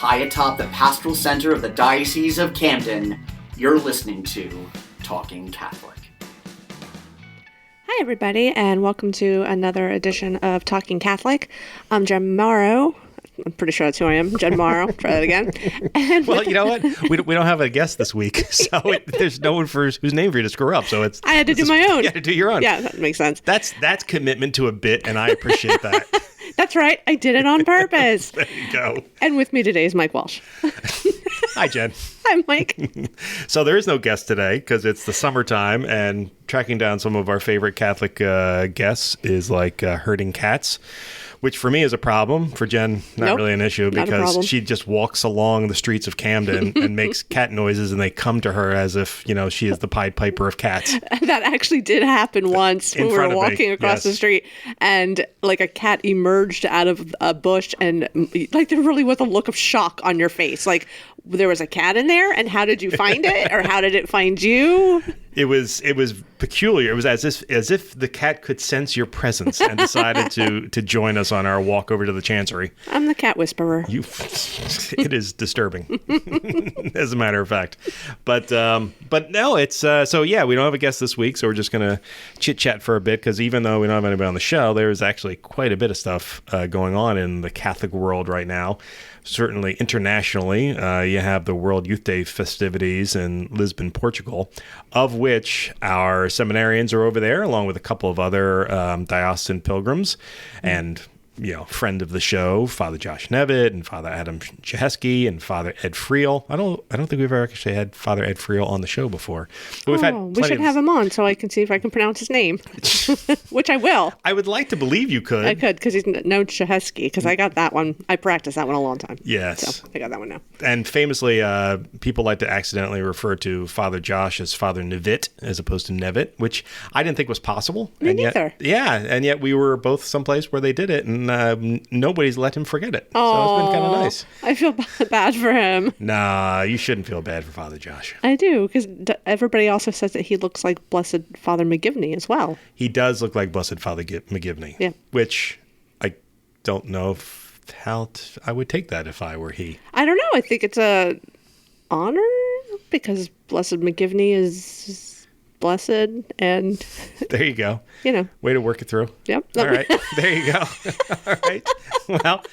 high atop the pastoral center of the Diocese of Camden, you're listening to Talking Catholic. Hi, everybody, and welcome to another edition of Talking Catholic. I'm Jen Morrow. I'm pretty sure that's who I am. Jen Morrow. Try that again. And well, you know what? We don't have a guest this week, so there's no one whose name for you to screw up. So I had to do my own. You had to do your own. Yeah, that makes sense. That's commitment to a bit, and I appreciate that. That's right. I did it on purpose. There you go. And with me today is Mike Walsh. Hi, Jen. Hi, Mike. So there is no guest today because it's the summertime, and tracking down some of our favorite Catholic guests is like herding cats, which for me is a problem. For Jen, not really an issue because she just walks along the streets of Camden and makes cat noises, and they come to her as if, you know, she is the Pied Piper of cats. That actually did happen once when we were walking across the street, and like a cat emerged out of a bush, and like there really was a look of shock on your face. Like, there was a cat in there, and how did you find it, or how did it find you? It was peculiar. It was as if the cat could sense your presence and decided to join us on our walk over to the Chancery. I'm the cat whisperer. It is disturbing, as a matter of fact. But no, it's so yeah. We don't have a guest this week, so we're just gonna chit chat for a bit because even though we don't have anybody on the show, there is actually quite a bit of stuff going on in the Catholic world right now. Certainly internationally, you have the World Youth Day festivities in Lisbon, Portugal, of which our seminarians are over there, along with a couple of other diocesan pilgrims, and friend of the show, Father Josh Nevitt and Father Adam Chehesky and Father Ed Friel. I don't think we've ever actually had Father Ed Friel on the show before. But we should have him on so I can see if I can pronounce his name, which I will. I would like to believe you could. I could, because he's no Chehesky, because I got that one. I practiced that one a long time. Yes. So I got that one now. And famously, people like to accidentally refer to Father Josh as Father Nevitt as opposed to Nevitt, which I didn't think was possible. Me neither. And yet we were both someplace where they did it, and nobody's let him forget it. So it's been kind of nice. I feel bad for him. Nah, you shouldn't feel bad for Father Josh. I do, because everybody also says that he looks like Blessed Father McGivney as well. He does look like Blessed Father McGivney. Yeah. Which I don't know how I would take that if I were he. I don't know. I think it's a honor because Blessed McGivney is blessed, and there you go. Way to work it through. Yep. All right. There you go. All right. Well.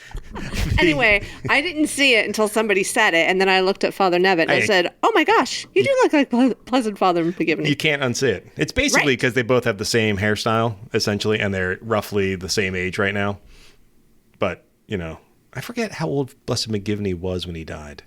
Anyway, I didn't see it until somebody said it, and then I looked at Father Nevitt and I said, "Oh my gosh, you do look like Blessed Father McGivney." You can't unsee it. It's basically because they both have the same hairstyle, essentially, and they're roughly the same age right now. But I forget how old Blessed McGivney was when he died.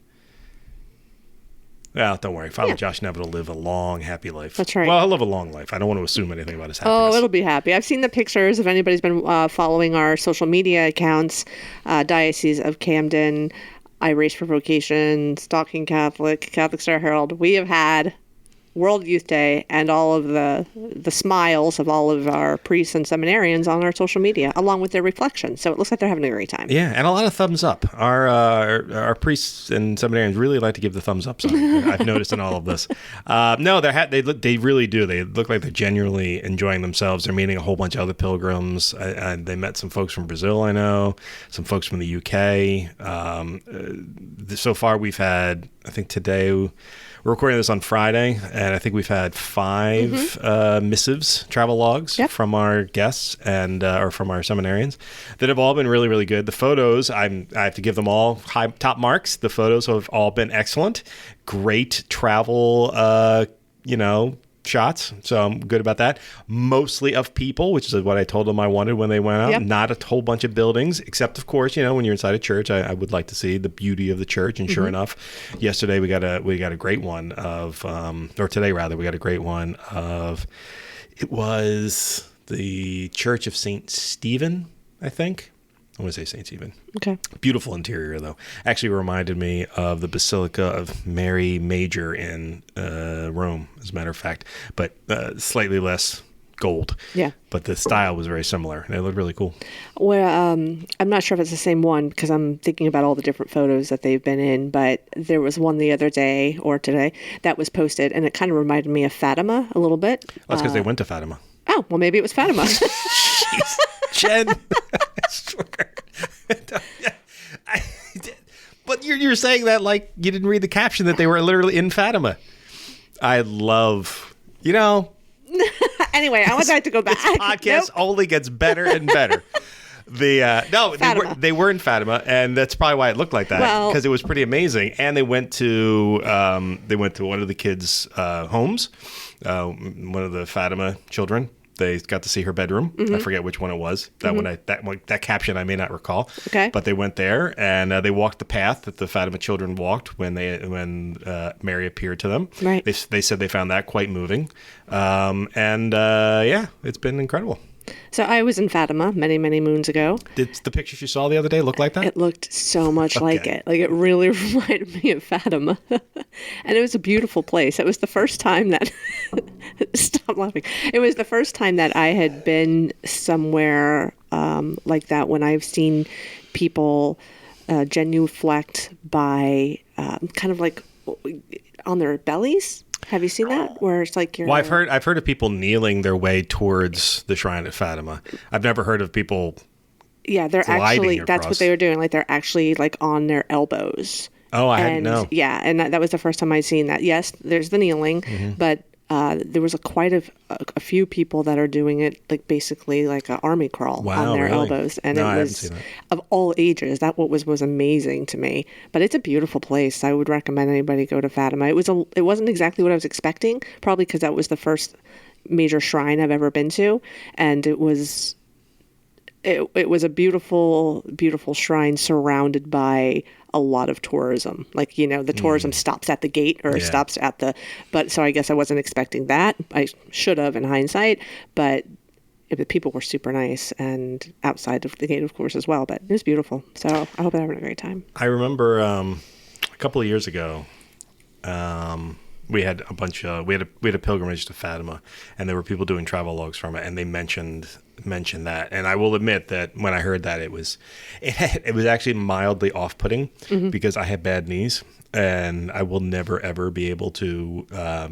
Well, don't worry. Father Josh Nevitt will live a long, happy life. That's right. Well, he'll live a long life. I don't want to assume anything about his happiness. Oh, it'll be happy. I've seen the pictures. If anybody's been following our social media accounts, Diocese of Camden, I Race for Vocation, Talking Catholic, Catholic Star Herald, we have had World Youth Day and all of the smiles of all of our priests and seminarians on our social media, along with their reflections. So it looks like they're having a great time. Yeah, and a lot of thumbs up. Our priests and seminarians really like to give the thumbs up sign. I've noticed in all of this. No, they really do. They look like they're genuinely enjoying themselves. They're meeting a whole bunch of other pilgrims. They met some folks from Brazil, I know, some folks from the UK. So far, we've had, I think today, we're recording this on Friday, and I think we've had 5 missives, travel logs from our guests and or from our seminarians that have all been really, really good. The photos, I have to give them all top marks. The photos have all been excellent. Great travel, shots. So I'm good about that. Mostly of people, which is what I told them I wanted when they went out. Not a whole bunch of buildings, except of course, when you're inside a church, I would like to see the beauty of the church. And sure enough, yesterday we got a great one of, or today rather, we got a great one of, it was the Church of St. Stephen, I think. I want to say St. Stephen. Okay. Beautiful interior, though. Actually reminded me of the Basilica of Mary Major in Rome, as a matter of fact, but slightly less gold. Yeah. But the style was very similar, and it looked really cool. Well, I'm not sure if it's the same one because I'm thinking about all the different photos that they've been in, but there was one the other day or today that was posted, and it kind of reminded me of Fatima a little bit. Well, that's because they went to Fatima. Oh, well, maybe it was Fatima. Jeez, Jen. I swear. But You're saying that like you didn't read the caption that they were literally in Fatima. I love, Anyway, I want that to go back. This podcast only gets better and better. They were in Fatima, and that's probably why it looked like that, because it was pretty amazing. And they went to one of the kids' homes, one of the Fatima children. They got to see her bedroom. I forget which one it was. That caption I may not recall. Okay. But they went there and they walked the path that the Fatima children walked when Mary appeared to them. Right. They said they found that quite moving. It's been incredible. So I was in Fatima many, many moons ago. Did the pictures you saw the other day look like that? It looked so much like it. Like, it really reminded me of Fatima. And it was a beautiful place. It was the first time that... Stop laughing. It was the first time that I had been somewhere like that, when I've seen people genuflect by kind of like on their bellies. Have you seen that? Where it's like you're... Well, I've heard of people kneeling their way towards the shrine at Fatima. I've never heard of people. Yeah, they're actually. Across. That's what they were doing. Like, they're actually like on their elbows. Oh, I didn't know. Yeah, and that was the first time I'd seen that. Yes, there's the kneeling, but there was quite a few people that are doing it, like basically like an army crawl on their elbows, and no, it was of all ages. That was amazing to me. But it's a beautiful place. I would recommend anybody go to Fatima. It wasn't exactly what I was expecting, probably because that was the first major shrine I've ever been to, and it was a beautiful, beautiful shrine surrounded by a lot of tourism. Like, the tourism stops at the gate or stops at but so I guess I wasn't expecting that. I should have in hindsight, but the people were super nice, and outside of the gate, of course, as well. But it was beautiful. So I hope they're having a great time. I remember a couple of years ago, we had a pilgrimage to Fatima, and there were people doing travel logs from it, and they mentioned that. And I will admit that when I heard that, it was actually mildly off-putting, because I have bad knees, and I will never ever be able to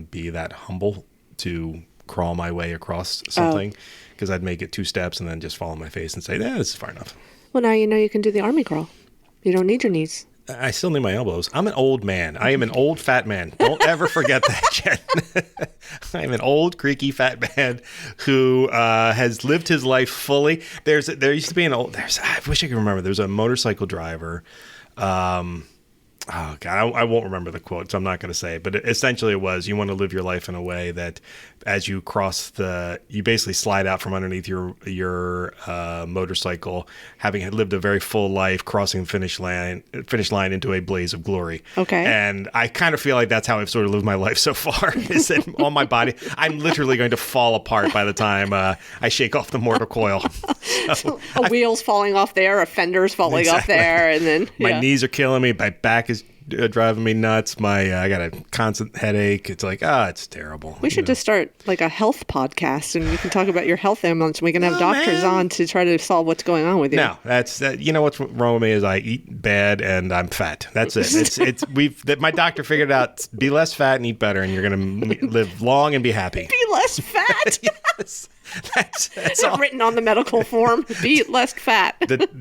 be that humble to crawl my way across something, because I'd make it 2 steps and then just fall on my face and say, this is far enough. Well, now you can do the army crawl. You don't need your knees. I still need my elbows. I'm an old man. I am an old fat man. Don't ever forget that, Jen. I'm an old, creaky fat man who has lived his life fully. There used to be I wish I could remember. There was a motorcycle driver. Oh, God, I won't remember the quote, so I'm not going to say it. But essentially it was, you want to live your life in a way that as you cross you basically slide out from underneath your motorcycle, having lived a very full life, crossing the finish line into a blaze of glory. Okay. And I kind of feel like that's how I've sort of lived my life so far, is that on my body, I'm literally going to fall apart by the time I shake off the mortar coil. So wheel's falling off there, a fender's falling off there, and then... My knees are killing me, my back is driving me nuts. I got a constant headache. It's like, it's terrible. We should just start like a health podcast, and you can talk about your health ailments, and we can have doctors on to try to solve what's going on with you. No, that's what's wrong with me is I eat bad and I'm fat. That's it. My doctor figured out, be less fat and eat better, and you're going to live long and be happy. Be less fat. Yes. That's all. Written on the medical form. Be less fat.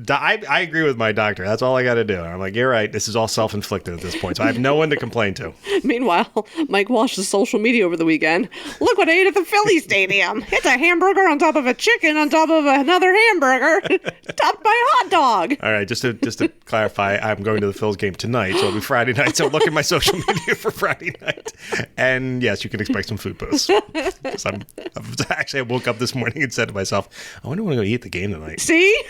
I agree with my doctor. That's all I got to do. I'm like, you're right. This is all self-inflicted at this point, so I have no one to complain to. Meanwhile, Mike Walsh's social media over the weekend. Look what I ate at the Philly Stadium. It's a hamburger on top of a chicken on top of another hamburger, topped by a hot dog. All right, just to clarify, I'm going to the Phil's game tonight, so it'll be Friday night. So look at my social media for Friday night, and yes, you can expect some food posts. I woke up this morning and said to myself, I wonder when I'm going to eat the game tonight. See?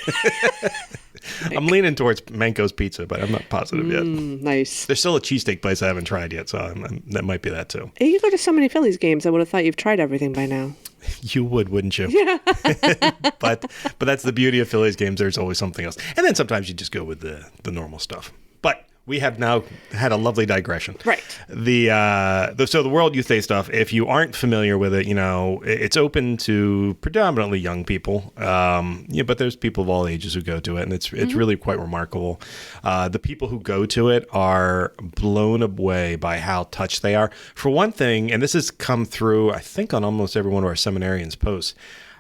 I'm leaning towards Manco's Pizza, but I'm not positive yet. Nice. There's still a cheesesteak place I haven't tried yet, so that might be that too. You go to so many Phillies games, I would have thought you've tried everything by now. You would, wouldn't you? Yeah. but that's the beauty of Phillies games. There's always something else. And then sometimes you just go with the normal stuff. But we have now had a lovely digression. Right. So the World Youth Day stuff, if you aren't familiar with it, it's open to predominantly young people. But there's people of all ages who go to it, and it's really quite remarkable. The people who go to it are blown away by how touched they are. For one thing, and this has come through, I think, on almost every one of our seminarians' posts,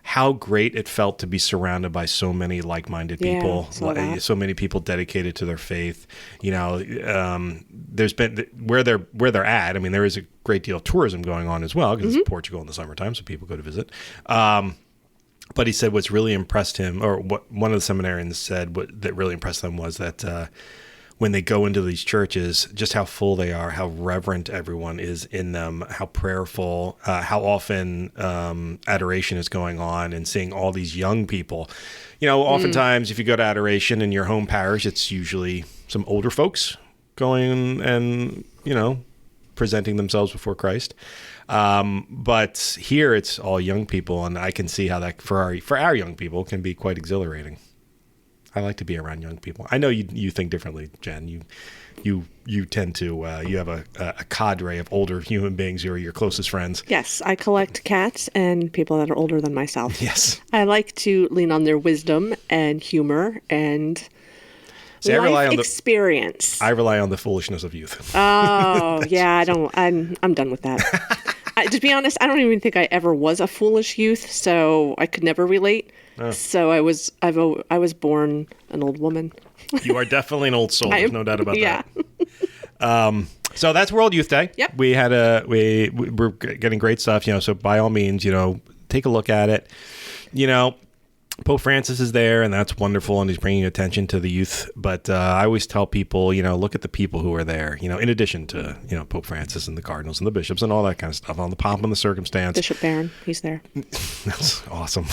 how great it felt to be surrounded by so many like-minded people, so many people dedicated to their faith. There's been where they're at. I mean, there is a great deal of tourism going on as well because it's Portugal in the summertime, so people go to visit. But he said what's really impressed him, or what one of the seminarians said that really impressed them was that when they go into these churches, just how full they are, how reverent everyone is in them, how prayerful, how often adoration is going on, and seeing all these young people. Oftentimes if you go to adoration in your home parish, it's usually some older folks going and, presenting themselves before Christ. But here it's all young people, and I can see how that for our young people can be quite exhilarating. I like to be around young people. I know you think differently, Jen. You tend to you have a cadre of older human beings who are your closest friends. Yes, I collect cats and people that are older than myself. Yes, I like to lean on their wisdom and humor and life experience. I rely on the foolishness of youth. Oh yeah, I'm done with that. To be honest, I don't even think I ever was a foolish youth, so I could never relate. So I was born an old woman. You are definitely an old soul. There's no doubt about that. So that's World Youth Day. Yep. We're getting great stuff. So by all means, take a look at it. Pope Francis is there, and that's wonderful, and he's bringing attention to the youth. But I always tell people, look at the people who are there, in addition to, Pope Francis and the cardinals and the bishops and all that kind of stuff, on the pomp and the circumstance. Bishop Barron, he's there. That's awesome.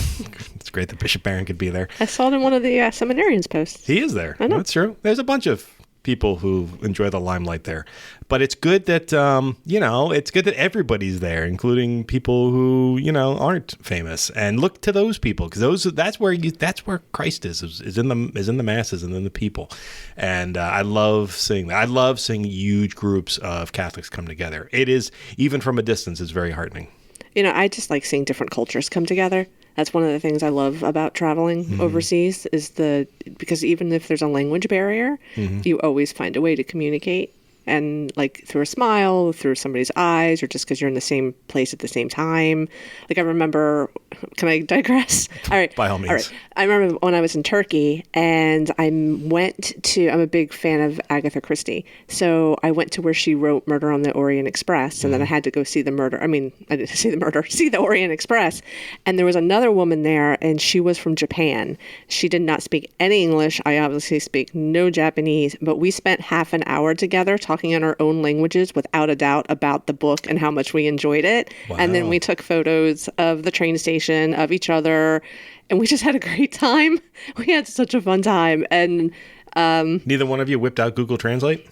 It's great that Bishop Barron could be there. I saw it in one of the seminarians' posts. He is there. I know. That's true. There's a bunch of people who enjoy the limelight there. But it's good that, it's good that everybody's there, including people who, aren't famous. And look to those people, because that's where Christ is in the masses and in the people. And I love seeing that. I love seeing huge groups of Catholics come together. It is, even from a distance, it's very heartening. I just like seeing different cultures come together. That's one of the things I love about traveling overseas because even if there's a language barrier, you always find a way to communicate. And like through a smile, through somebody's eyes, or just because you're in the same place at the same time. Like I remember, can I digress? All right. By all means. All right. I remember when I was in Turkey and I'm a big fan of Agatha Christie. So I went to where she wrote Murder on the Orient Express. And then I had to go see the murder. I didn't see the murder, see the Orient Express. And there was another woman there and she was from Japan. She did not speak any English. I obviously speak no Japanese, but we spent half an hour together talking in our own languages without a doubt about the book and how much we enjoyed it. Wow. And then we took photos of the train station, of each other, and we just had a great time. We had such a fun time. And neither one of you whipped out Google Translate?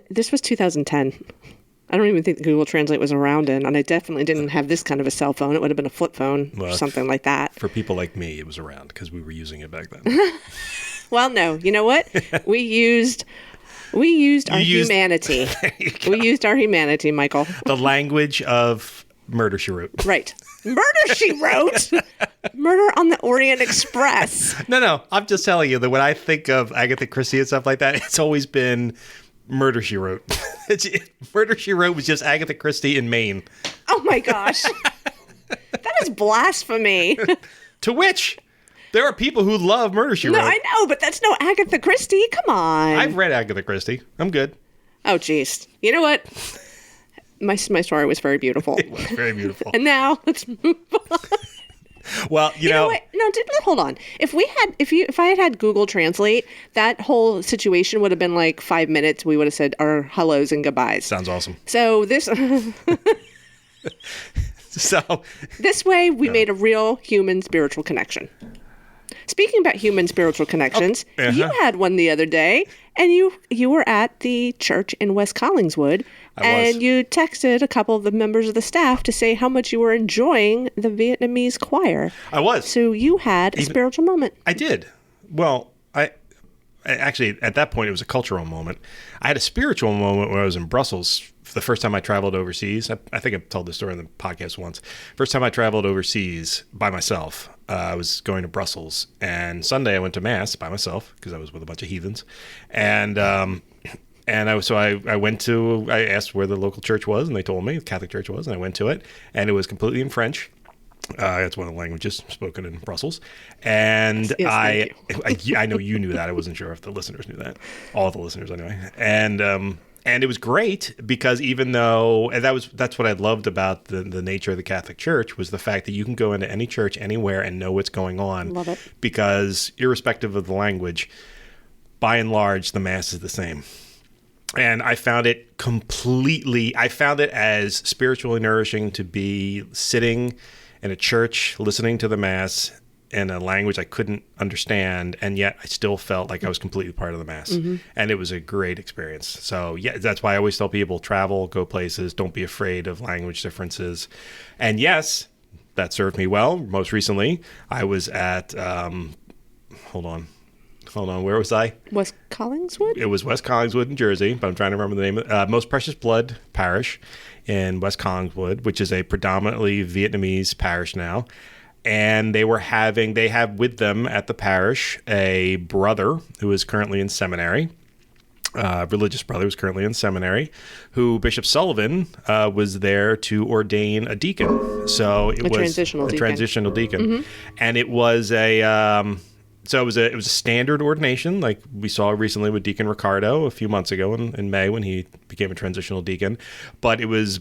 This was 2010. I don't even think Google Translate was around then, and I definitely didn't have this kind of a cell phone. It would have been a flip phone or something like that. For people like me, it was around because we were using it back then. Well, no. You know what? We used our humanity. We used our humanity, Michael. The language of Murder, She Wrote. Right. Murder, She Wrote? Murder on the Orient Express. No. I'm just telling you that when I think of Agatha Christie and stuff like that, it's always been Murder, She Wrote. Murder, She Wrote was just Agatha Christie in Maine. Oh, my gosh. That is blasphemy. To which... there are people who love Murder, She Wrote. No, I know, but that's no Agatha Christie. Come on. I've read Agatha Christie. I'm good. Oh, jeez. You know what? My story was very beautiful. It was very beautiful. And now let's move on. Well, you know what? No, hold on. If I had Google Translate, that whole situation would have been like 5 minutes. We would have said our hellos and goodbyes. Sounds awesome. So this. This way, we made a real human spiritual connection. Speaking about human spiritual connections, you had one the other day, and you were at the church in West Collingswood, and you texted a couple of the members of the staff to say how much you were enjoying the Vietnamese choir. I was. So you had a spiritual moment. I did. Well, I actually, at that point, it was a cultural moment. I had a spiritual moment when I was in Brussels. The first time I traveled overseas, I think I've told this story in the podcast once. First time I traveled overseas by myself, I was going to Brussels, and Sunday I went to mass by myself because I was with a bunch of heathens, and I asked where the local church was, and they told me the Catholic church was, and I went to it, and it was completely in French. That's one of the languages spoken in Brussels. And Yes, I know you knew that. I wasn't sure if the listeners knew that. All the listeners anyway. And it was great because even though, and that's what I loved about the nature of the Catholic Church, was the fact that you can go into any church anywhere and know what's going on. Love it. Because irrespective of the language, by and large, the Mass is the same. And I found it as spiritually nourishing to be sitting in a church listening to the Mass in a language I couldn't understand, and yet I still felt like I was completely part of the Mass. Mm-hmm. And it was a great experience. So yeah, that's why I always tell people, travel, go places, don't be afraid of language differences. And yes, that served me well. Most recently, I was at, hold on, where was I? West Collingswood? It was West Collingswood, New Jersey, but I'm trying to remember the name of it. Most Precious Blood Parish in West Collingswood, which is a predominantly Vietnamese parish now. And they have with them at the parish a brother who is currently in seminary, religious brother who's currently in seminary, who Bishop Sullivan was there to ordain a deacon. So it was transitional a deacon. Transitional deacon. Mm-hmm. And it was so it was a standard ordination, like we saw recently with Deacon Ricardo a few months ago in May when he became a transitional deacon. But it was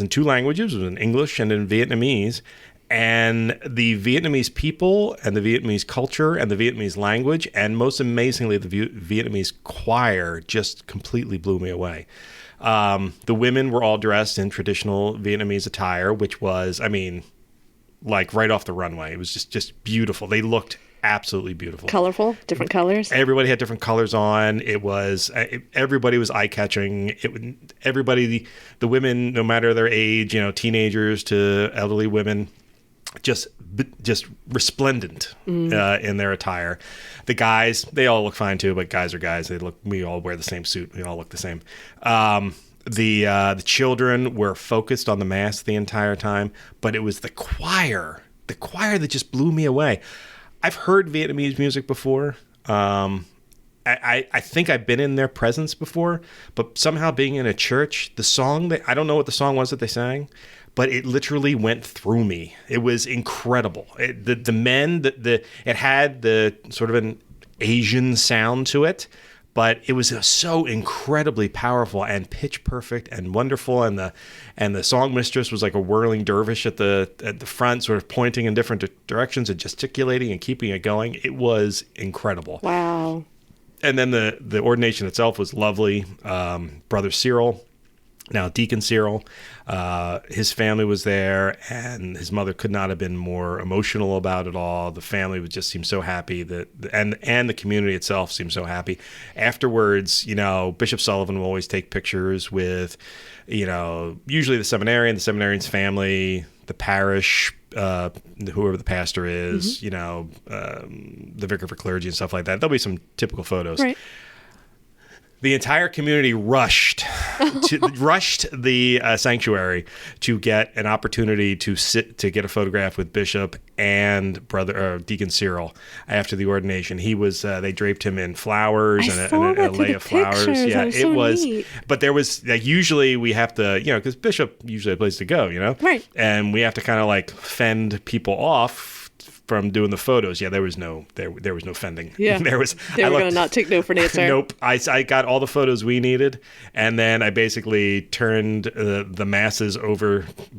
in two languages. It was in English and in Vietnamese. And the Vietnamese people and the Vietnamese culture and the Vietnamese language, and most amazingly, the Vietnamese choir just completely blew me away. The women were all dressed in traditional Vietnamese attire, which was, like right off the runway. It was just beautiful. They looked absolutely beautiful. Colorful, different colors. Everybody had different colors on. Everybody was eye-catching. Everybody, the women, no matter their age, teenagers to elderly women, just resplendent in their attire. The guys, they all look fine too, but guys are guys. We all wear the same suit. We all look the same. The children were focused on the Mass the entire time, but it was the choir that just blew me away. I've heard Vietnamese music before. I think I've been in their presence before, but somehow being in a church, the song I don't know what the song was that they sang, but it literally went through me. It was incredible. The men, it had the sort of an Asian sound to it, but it was so incredibly powerful and pitch perfect and wonderful. And the song mistress was like a whirling dervish at the front, sort of pointing in different directions and gesticulating and keeping it going. It was incredible. Wow. And then the ordination itself was lovely. Brother Cyril, now Deacon Cyril, his family was there, and his mother could not have been more emotional about it all. The family just seemed so happy and the community itself seemed so happy. Afterwards, Bishop Sullivan will always take pictures with, usually the seminarian's family, the parish, whoever the pastor is, mm-hmm. The vicar for clergy and stuff like that. There'll be some typical photos. Right. The entire community rushed the sanctuary to get an opportunity to get a photograph with Bishop and Deacon Cyril after the ordination. He was they draped him in flowers and a lei of flowers. Yeah, it was. Neat. But there was usually we have to because Bishop usually has a place to go, right, and we have to kind of fend people off from doing the photos. Yeah, there was no fending. Yeah, they were going to not take no for an answer. Nope. I got all the photos we needed, and then I basically turned the masses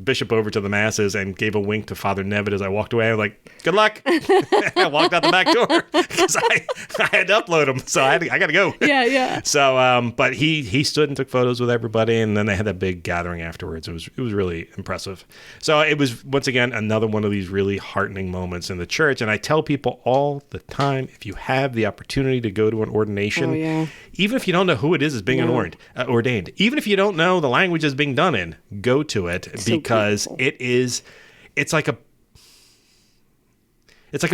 Bishop over to the masses and gave a wink to Father Nevitt as I walked away. I was like, "Good luck." I walked out the back door because I had to upload them, so I got to go. Yeah. So, but he stood and took photos with everybody, and then they had that big gathering afterwards. It was really impressive. So it was once again another one of these really heartening moments in the church. And I tell people all the time, if you have the opportunity to go to an ordination, even if you don't know who it is being ordained, even if you don't know the language it's being done in, go to it because it's like a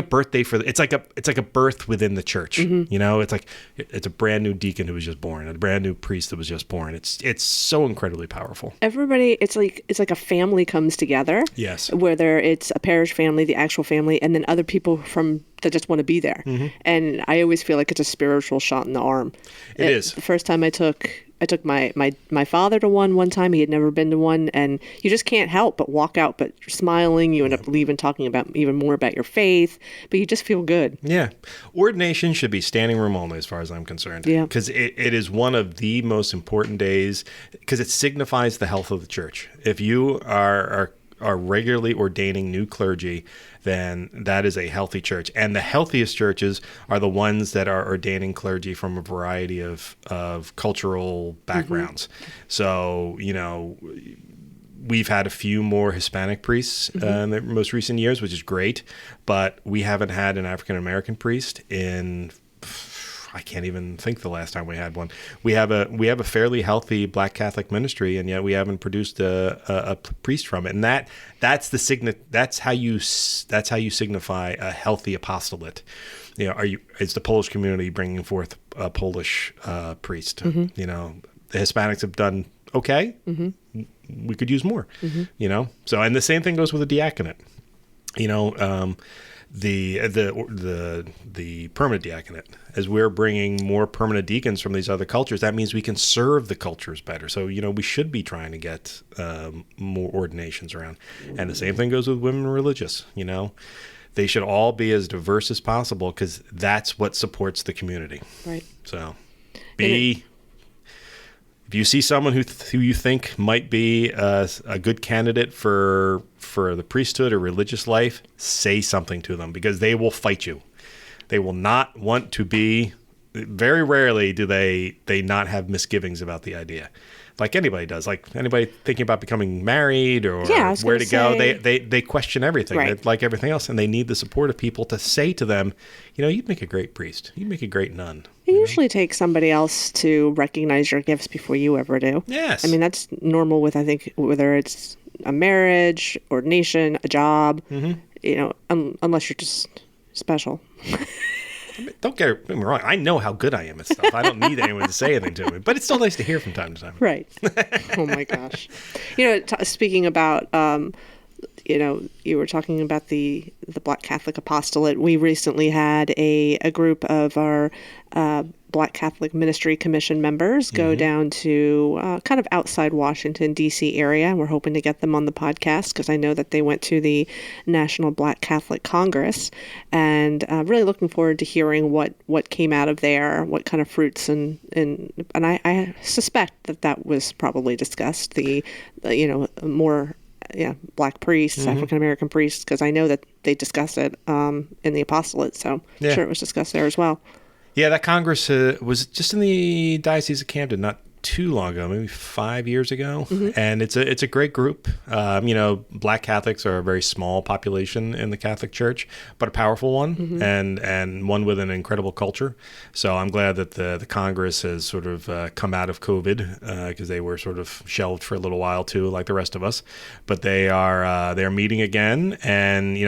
birthday it's like a birth within the church. Mm-hmm. It's a brand new deacon who was just born, a brand new priest that was just born. It's so incredibly powerful. Everybody, it's like a family comes together. Yes. Whether it's a parish family, the actual family, and then other people that just want to be there. Mm-hmm. And I always feel like it's a spiritual shot in the arm. It is. The first time I took I took my father to one time. He had never been to one, and you just can't help but walk out, but you're smiling. You end up leaving talking about even more about your faith, but you just feel good. Yeah. Ordination should be standing room only as far as I'm concerned. Yeah. Because it is one of the most important days because it signifies the health of the church. If you are regularly ordaining new clergy, then that is a healthy church. And the healthiest churches are the ones that are ordaining clergy from a variety of cultural backgrounds. So, we've had a few more Hispanic priests in the most recent years, which is great, but we haven't had an African-American priest in... I can't even think the last time we had one. We have a fairly healthy Black Catholic ministry, and yet we haven't produced a priest from it. And that's how you signify a healthy apostolate. Is the Polish community bringing forth a Polish priest? The Hispanics have done okay. We could use more. So, and the same thing goes with the diaconate. The permanent diaconate, as we're bringing more permanent deacons from these other cultures, that means we can serve the cultures better. So, we should be trying to get more ordinations around. And the same thing goes with women religious. They should all be as diverse as possible because that's what supports the community. Right. So, if you see someone who you think might be a good candidate for the priesthood or religious life, say something to them because they will fight you. They will not want to be. Very rarely do they not have misgivings about the idea, like anybody does. Like anybody thinking about becoming married or where to go, they question everything. Right. Like everything else, and they need the support of people to say to them, you'd make a great priest. You'd make a great nun. It usually takes somebody else to recognize your gifts before you ever do. Yes. I mean, that's normal with, I think, whether it's a marriage, ordination, a job, unless you're just special. Don't get me wrong. I know how good I am at stuff. I don't need anyone to say anything to me. But it's still nice to hear from time to time. Right. Oh, my gosh. Speaking about, you were talking about the Black Catholic Apostolate. We recently had a group of our Black Catholic Ministry Commission members go down to kind of outside Washington, D.C. area. And we're hoping to get them on the podcast because I know that they went to the National Black Catholic Congress, and really looking forward to hearing what came out of there, what kind of fruits, and I suspect that was probably discussed, more Black priests, African American priests, because I know that they discuss it in the apostolate. So I'm sure it was discussed there as well. Yeah, that Congress was just in the Diocese of Camden not too long ago, maybe 5 years ago. And it's a great group. Black Catholics are a very small population in the Catholic Church, but a powerful one and one with an incredible culture. So I'm glad that the Congress has sort of come out of COVID because they were sort of shelved for a little while too, like the rest of us. But they're meeting again, and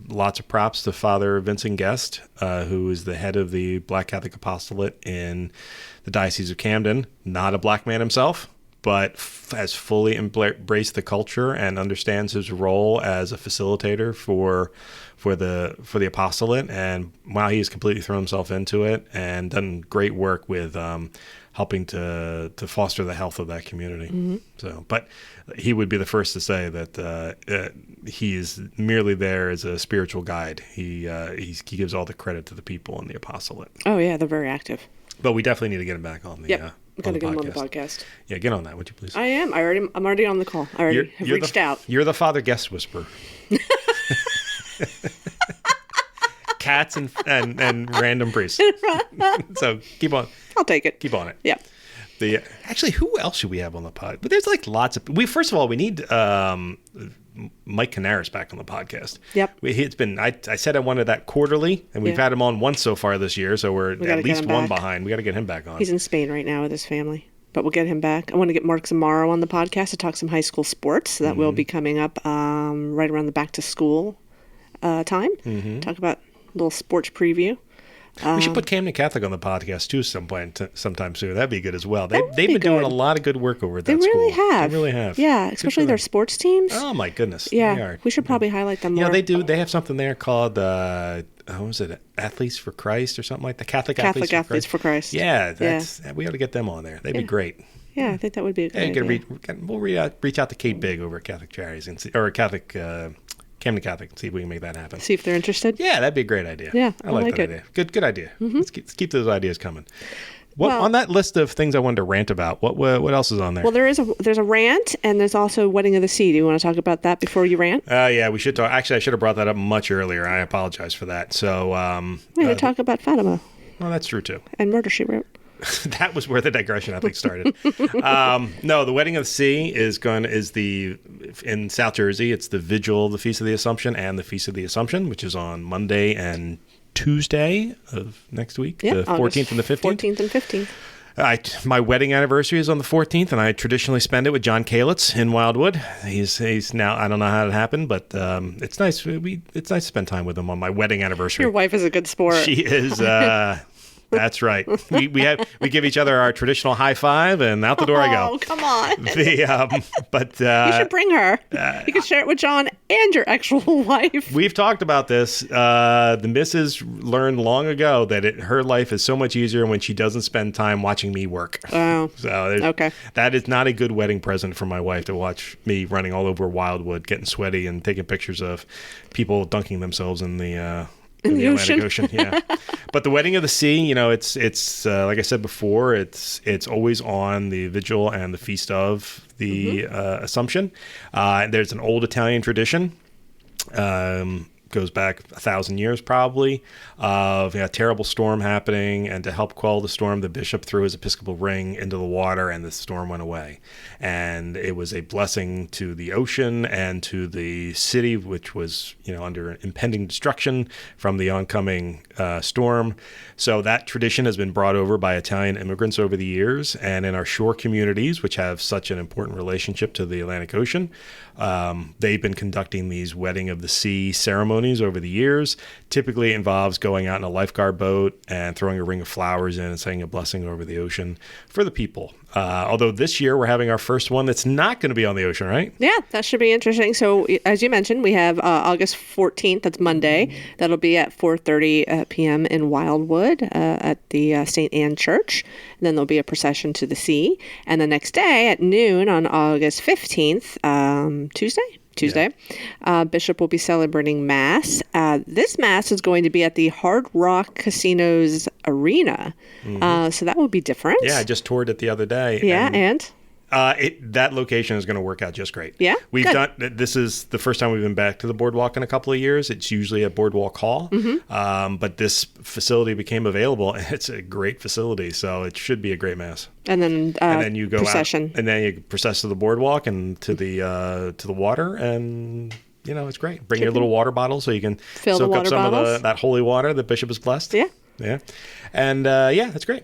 lots of props to Father Vincent Guest, who is the head of the Black Catholic Apostolate in the Diocese of Camden. Not a black man himself, but has fully embraced the culture and understands his role as a facilitator for the apostolate. And he has completely thrown himself into it and done great work with helping to foster the health of that community. So, but he would be the first to say that he is merely there as a spiritual guide. He gives all the credit to the people in the apostolate. Oh yeah, they're very active. But we definitely need to get him back on the Yep. Got to get him on the podcast. Yeah, get on that, would you please? I am. I'm already on the call. I already have reached out. You're the Father Guest whisperer. Cats and random priests. So keep on. I'll take it. Keep on it. Yeah. Actually, who else should we have on the pod? But there's like lots of. First of all, we need Mike Canaris back on the podcast. Yep. It's been. I said I wanted that quarterly, and we've had him on once so far this year, so we're at least one behind. We got to get him back on. He's in Spain right now with his family, but we'll get him back. I want to get Mark Zamaro on the podcast to talk some high school sports. That will be coming up right around the back to school time. Talk about a little sports preview. We should put Camden Catholic on the podcast too sometime soon. That'd be good as well. They've be been doing good. a lot of good work over at that They really school. have. They really have. Yeah, Good especially for their them. sports teams. Oh my goodness. Yeah, They are. we should probably highlight them more. Yeah, they do. They have something there called what was it? Athletes for Christ or something like that. Catholic Athletes for Christ. Yeah, we ought to get them on there. They'd be great. Yeah, I think that would be a good idea. We'll reach out to Kate Big over at Catholic Charities or Catholic Camden Catholic and see if we can make that happen. See if they're interested. Yeah, that'd be a great idea. Yeah, I like that it. idea. Good idea. Mm-hmm. Let's keep those ideas coming. On that list of things I wanted to rant about, what else is on there? Well, there's a rant, and there's also Wedding of the Sea. Do you want to talk about that before you rant? Yeah, we should talk. Actually, I should have brought that up much earlier. I apologize for that. So, we had to talk about Fatima. Well, that's true too. And Murder, She Wrote. That was where the digression, I think, started. No, the Wedding of the Sea is in South Jersey. It's the vigil of the Feast of the Assumption and the Feast of the Assumption, which is on Monday and Tuesday of next week, the 14th and the 15th. 14th and 15th. My wedding anniversary is on the 14th, and I traditionally spend it with John Kalitz in Wildwood. He's now, I don't know how it happened, but it's nice. It's nice to spend time with him on my wedding anniversary. Your wife is a good sport. She is. That's right. We give each other our traditional high five, and out the door I go. Oh, come on! You should bring her. You can share it with John and your actual wife. We've talked about this. The missus learned long ago that her life is so much easier when she doesn't spend time watching me work. Oh, so okay. That is not a good wedding present for my wife to watch me running all over Wildwood, getting sweaty, and taking pictures of people dunking themselves in the Atlantic Ocean. Yeah. But the Wedding of the Sea, it's like I said before, it's always on the vigil and the feast of the Assumption. There's an old Italian tradition. Goes back 1,000 years probably, of a terrible storm happening, and to help quell the storm, the bishop threw his episcopal ring into the water, and the storm went away. And it was a blessing to the ocean and to the city, which was under impending destruction from the oncoming storm. So that tradition has been brought over by Italian immigrants over the years, and in our shore communities, which have such an important relationship to the Atlantic Ocean, they've been conducting these Wedding of the Sea ceremonies over the years. Typically involves going out in a lifeguard boat and throwing a ring of flowers in and saying a blessing over the ocean for the people. Although this year we're having our first one that's not going to be on the ocean, right? Yeah, that should be interesting. So as you mentioned, we have August 14th. That's Monday. That'll be at 4:30 p.m. in Wildwood at the St. Anne Church. And then there'll be a procession to the sea. And the next day at noon on August 15th, Tuesday, Bishop will be celebrating Mass. This Mass is going to be at the Hard Rock Casino's arena. So that will be different. Yeah, I just toured it the other day. Yeah, and? That location is going to work out just great. Yeah, this is the first time we've been back to the boardwalk in a couple of years. It's usually at Boardwalk Hall, but this facility became available, and it's a great facility, so it should be a great Mass. And then you go procession. out, and then you process to the boardwalk and to the water, and it's great. Bring your little water bottle so you can soak up some of that holy water that Bishop has blessed. Yeah, and that's great.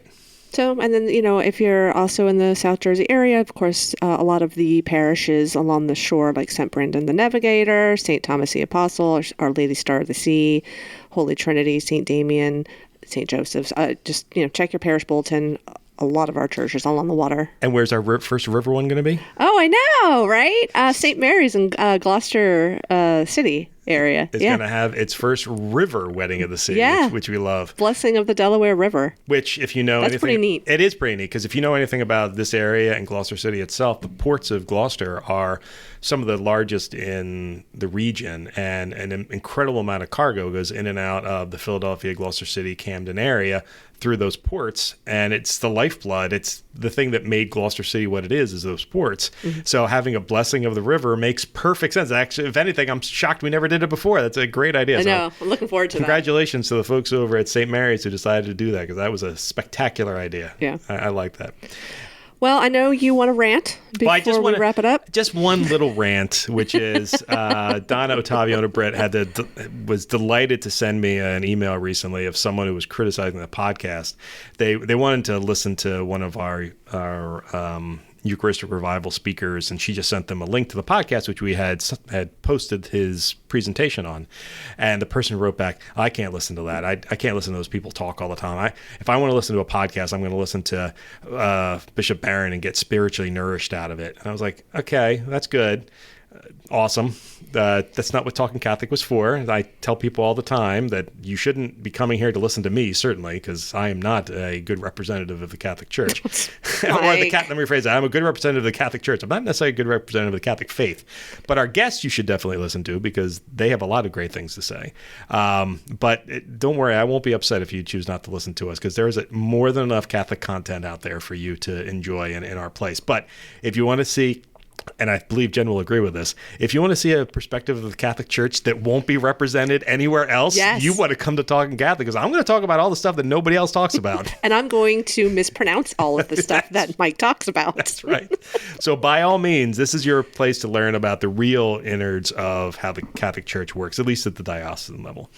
So, and then, if you're also in the South Jersey area, of course, a lot of the parishes along the shore, like St. Brendan the Navigator, St. Thomas the Apostle, Our Lady Star of the Sea, Holy Trinity, St. Damien, St. Joseph's, just, check your parish bulletin. A lot of our churches along the water. And where's our first river one going to be? Oh, I know, right? St. Mary's in Gloucester City area. It's going to have its first river Wedding of the Sea, which we love. Blessing of the Delaware River. Which, if you know That's pretty neat. It is pretty neat, because if you know anything about this area and Gloucester City itself, the ports of Gloucester are some of the largest in the region, and an incredible amount of cargo goes in and out of the Philadelphia, Gloucester City, Camden area through those ports, and it's the lifeblood. It's the thing that made Gloucester City what it is those ports. So having a blessing of the river makes perfect sense. Actually, if anything, I'm shocked we never did it before. That's a great idea. I know. I'm looking forward to Congratulations to the folks over at St. Mary's who decided to do that, because that was a spectacular idea. Yeah. I like that. Well, I know you want to rant before we wrap it up. Just one little rant, which is Donna Ottaviano Britt was delighted to send me an email recently of someone who was criticizing the podcast. They wanted to listen to one of our Eucharistic revival speakers, and she just sent them a link to the podcast, which we had posted his presentation on. And the person wrote back, I can't listen to that. I can't listen to those people talk all the time. If I want to listen to a podcast, I'm going to listen to Bishop Barron and get spiritually nourished out of it. And I was like, okay, that's good. Awesome. That's not what Talking Catholic was for. I tell people all the time that you shouldn't be coming here to listen to me, certainly, because I am not a good representative of the Catholic Church. Let me rephrase that. I'm a good representative of the Catholic Church. I'm not necessarily a good representative of the Catholic faith. But our guests you should definitely listen to because they have a lot of great things to say. But don't worry, I won't be upset if you choose not to listen to us because there is more than enough Catholic content out there for you to enjoy in our place. But if you want to see, and I believe Jen will agree with this, if you want to see a perspective of the Catholic Church that won't be represented anywhere else, you want to come to Talking Catholic because I'm going to talk about all the stuff that nobody else talks about. And I'm going to mispronounce all of the stuff that Mike talks about. That's right. So by all means, this is your place to learn about the real innards of how the Catholic Church works, at least at the diocesan level.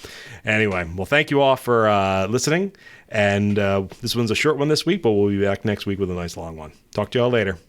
Anyway, well, thank you all for listening. And this one's a short one this week, but we'll be back next week with a nice long one. Talk to you all later.